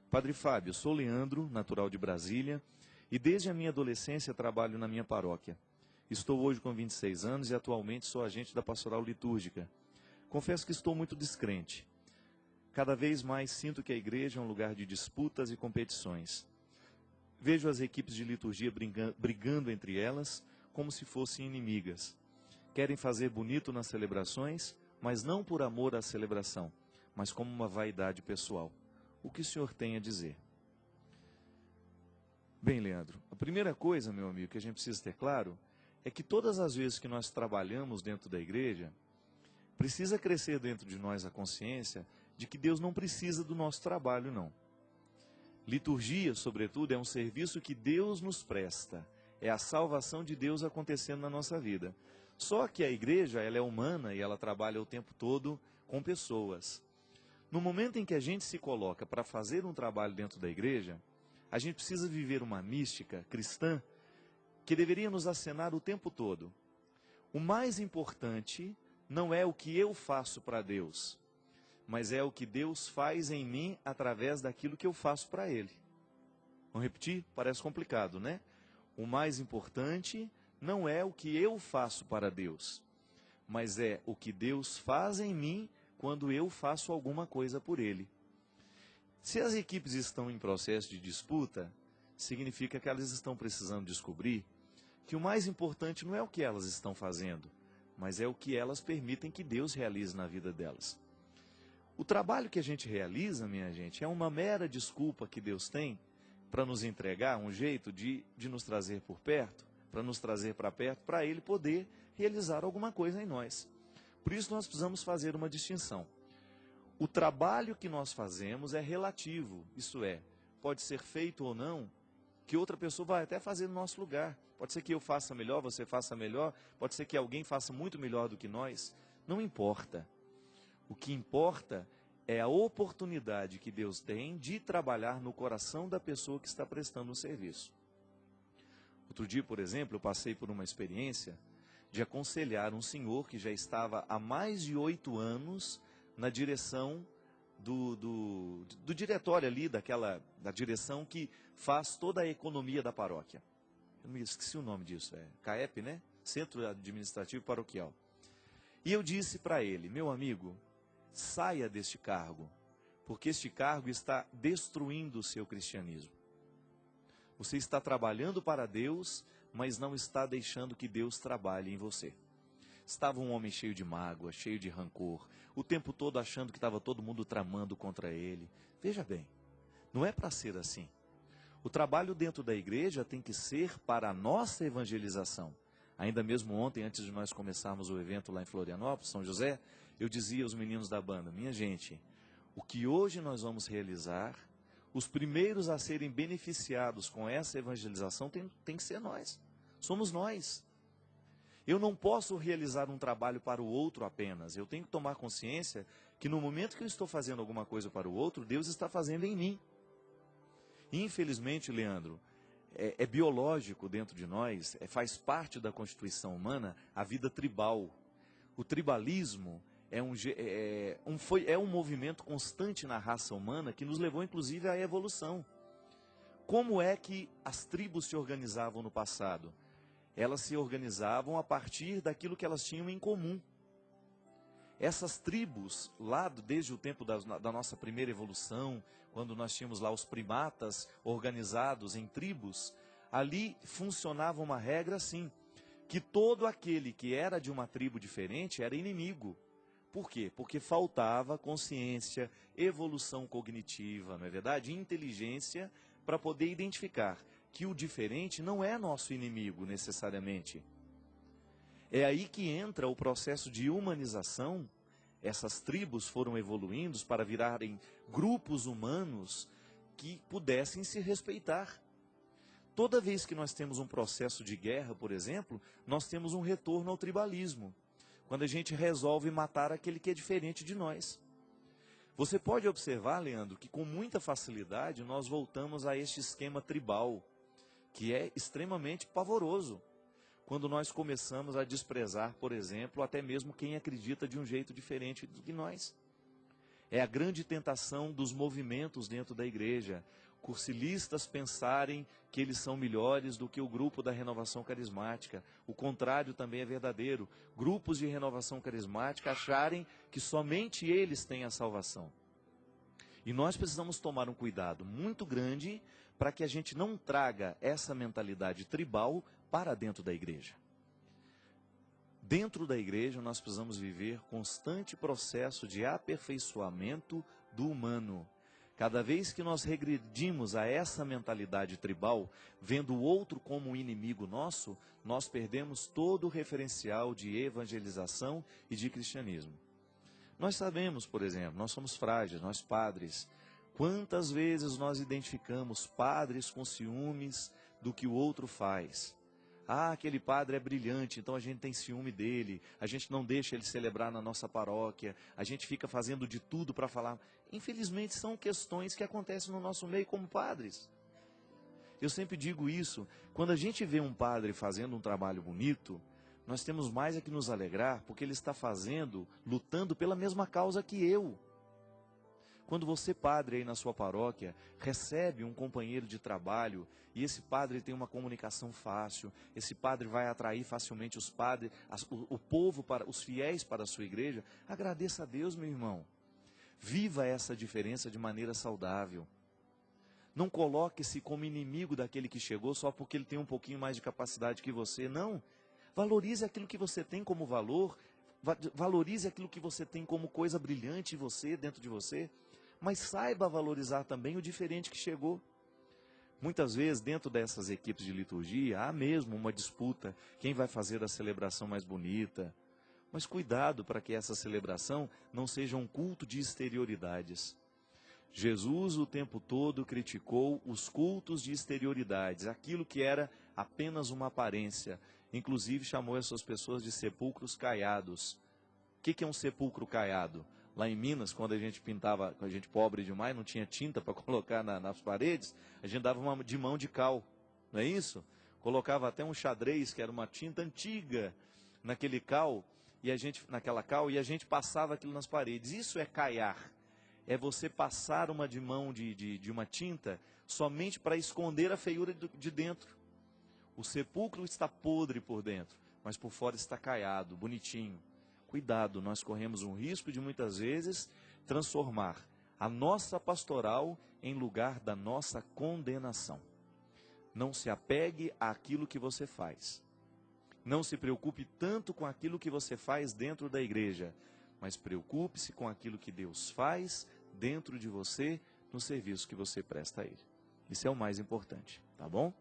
Padre Fábio, sou Leandro, natural de Brasília, e desde a minha adolescência trabalho na minha paróquia. Estou hoje com 26 anos e atualmente sou agente da pastoral litúrgica. Confesso que estou muito descrente. Cada vez mais sinto que a igreja é um lugar de disputas e competições. Vejo as equipes de liturgia brigando entre elas como se fossem inimigas. Querem fazer bonito nas celebrações, mas não por amor à celebração, mas como uma vaidade pessoal. O que o senhor tem a dizer? Bem, Leandro, a primeira coisa, meu amigo, que a gente precisa ter claro é que todas as vezes que nós trabalhamos dentro da igreja, precisa crescer dentro de nós a consciência de que Deus não precisa do nosso trabalho, não. Liturgia, sobretudo, é um serviço que Deus nos presta. É a salvação de Deus acontecendo na nossa vida. Só que a igreja, ela é humana e ela trabalha o tempo todo com pessoas. No momento em que a gente se coloca para fazer um trabalho dentro da igreja, a gente precisa viver uma mística cristã que deveria nos acenar o tempo todo. O mais importante não é o que eu faço para Deus, mas é o que Deus faz em mim através daquilo que eu faço para Ele. Vamos repetir? Parece complicado, né? O mais importante não é o que eu faço para Deus, mas é o que Deus faz em mim quando eu faço alguma coisa por Ele. Se as equipes estão em processo de disputa, significa que elas estão precisando descobrir que o mais importante não é o que elas estão fazendo, mas é o que elas permitem que Deus realize na vida delas. O trabalho que a gente realiza, minha gente, é uma mera desculpa que Deus tem para nos entregar um jeito de nos trazer por perto, para nos trazer para perto, para Ele poder realizar alguma coisa em nós. Por isso nós precisamos fazer uma distinção. O trabalho que nós fazemos é relativo, isto é, pode ser feito ou não, que outra pessoa vai até fazer no nosso lugar. Pode ser que eu faça melhor, você faça melhor, pode ser que alguém faça muito melhor do que nós. Não importa. O que importa é a oportunidade que Deus tem de trabalhar no coração da pessoa que está prestando o serviço. Outro dia, por exemplo, eu passei por uma experiência de aconselhar um senhor que já estava há mais de 8 anos na direção do diretório ali, da direção que faz toda a economia da paróquia. Eu me esqueci o nome disso, é CAEP, né? Centro Administrativo Paroquial. E eu disse para ele, meu amigo, saia deste cargo, porque este cargo está destruindo o seu cristianismo. Você está trabalhando para Deus, mas não está deixando que Deus trabalhe em você. Estava um homem cheio de mágoa, cheio de rancor, o tempo todo achando que estava todo mundo tramando contra ele. Veja bem, não é para ser assim. O trabalho dentro da igreja tem que ser para a nossa evangelização. Ainda mesmo ontem, antes de nós começarmos o evento lá em Florianópolis, São José, eu dizia aos meninos da banda, minha gente, o que hoje nós vamos realizar, os primeiros a serem beneficiados com essa evangelização tem que ser nós. Somos nós. Eu não posso realizar um trabalho para o outro apenas. Eu tenho que tomar consciência que no momento que eu estou fazendo alguma coisa para o outro, Deus está fazendo em mim. Infelizmente, Leandro, é biológico dentro de nós, faz parte da constituição humana a vida tribal. O tribalismo é um movimento constante na raça humana que nos levou inclusive à evolução. Como é que as tribos se organizavam no passado? Elas se organizavam a partir daquilo que elas tinham em comum. Essas tribos, lá desde o tempo da nossa primeira evolução, quando nós tínhamos lá os primatas organizados em tribos, ali funcionava uma regra assim, que todo aquele que era de uma tribo diferente era inimigo. Por quê? Porque faltava consciência, evolução cognitiva, não é verdade? Inteligência para poder identificar que o diferente não é nosso inimigo necessariamente. É aí que entra o processo de humanização. Essas tribos foram evoluindo para virarem grupos humanos que pudessem se respeitar. Toda vez que nós temos um processo de guerra, por exemplo, nós temos um retorno ao tribalismo. Quando a gente resolve matar aquele que é diferente de nós. Você pode observar, Leandro, que com muita facilidade nós voltamos a este esquema tribal, que é extremamente pavoroso. Quando nós começamos a desprezar, por exemplo, até mesmo quem acredita de um jeito diferente do que nós. É a grande tentação dos movimentos dentro da igreja. Cursilistas pensarem que eles são melhores do que o grupo da renovação carismática. O contrário também é verdadeiro. Grupos de renovação carismática acharem que somente eles têm a salvação. E nós precisamos tomar um cuidado muito grande para que a gente não traga essa mentalidade tribal para dentro da igreja. Dentro da igreja nós precisamos viver constante processo de aperfeiçoamento do humano. Cada vez que nós regredimos a essa mentalidade tribal, vendo o outro como um inimigo nosso, nós perdemos todo o referencial de evangelização e de cristianismo. Nós sabemos, por exemplo, nós somos frágeis, nós padres. Quantas vezes nós identificamos padres com ciúmes do que o outro faz? Ah, aquele padre é brilhante, então a gente tem ciúme dele, a gente não deixa ele celebrar na nossa paróquia, a gente fica fazendo de tudo para falar. Infelizmente são questões que acontecem no nosso meio como padres. Eu sempre digo isso, quando a gente vê um padre fazendo um trabalho bonito, nós temos mais é que nos alegrar, porque ele está fazendo, lutando pela mesma causa que eu. Quando você, padre, aí na sua paróquia, recebe um companheiro de trabalho, e esse padre tem uma comunicação fácil, esse padre vai atrair facilmente os padres, o povo, os fiéis para a sua igreja, agradeça a Deus, meu irmão. Viva essa diferença de maneira saudável. Não coloque-se como inimigo daquele que chegou só porque ele tem um pouquinho mais de capacidade que você, não. Valorize aquilo que você tem como valor, valorize aquilo que você tem como coisa brilhante em você, dentro de você, mas saiba valorizar também o diferente que chegou. Muitas vezes, dentro dessas equipes de liturgia, há mesmo uma disputa, quem vai fazer a celebração mais bonita. Mas cuidado para que essa celebração não seja um culto de exterioridades. Jesus o tempo todo criticou os cultos de exterioridades, aquilo que era apenas uma aparência. Inclusive chamou essas pessoas de sepulcros caiados. O que é um sepulcro caiado? Lá em Minas, quando a gente pintava, com a gente pobre demais, não tinha tinta para colocar nas paredes, a gente dava uma de mão de cal, não é isso? Colocava até um xadrez, que era uma tinta antiga, naquele cal, naquela cal, e a gente passava aquilo nas paredes. Isso é caiar. É você passar uma de mão de uma tinta somente para esconder a feiura de dentro. O sepulcro está podre por dentro, mas por fora está caiado, bonitinho. Cuidado, nós corremos um risco de muitas vezes transformar a nossa pastoral em lugar da nossa condenação. Não se apegue àquilo que você faz. Não se preocupe tanto com aquilo que você faz dentro da igreja, mas preocupe-se com aquilo que Deus faz dentro de você, no serviço que você presta a Ele. Isso é o mais importante, tá bom?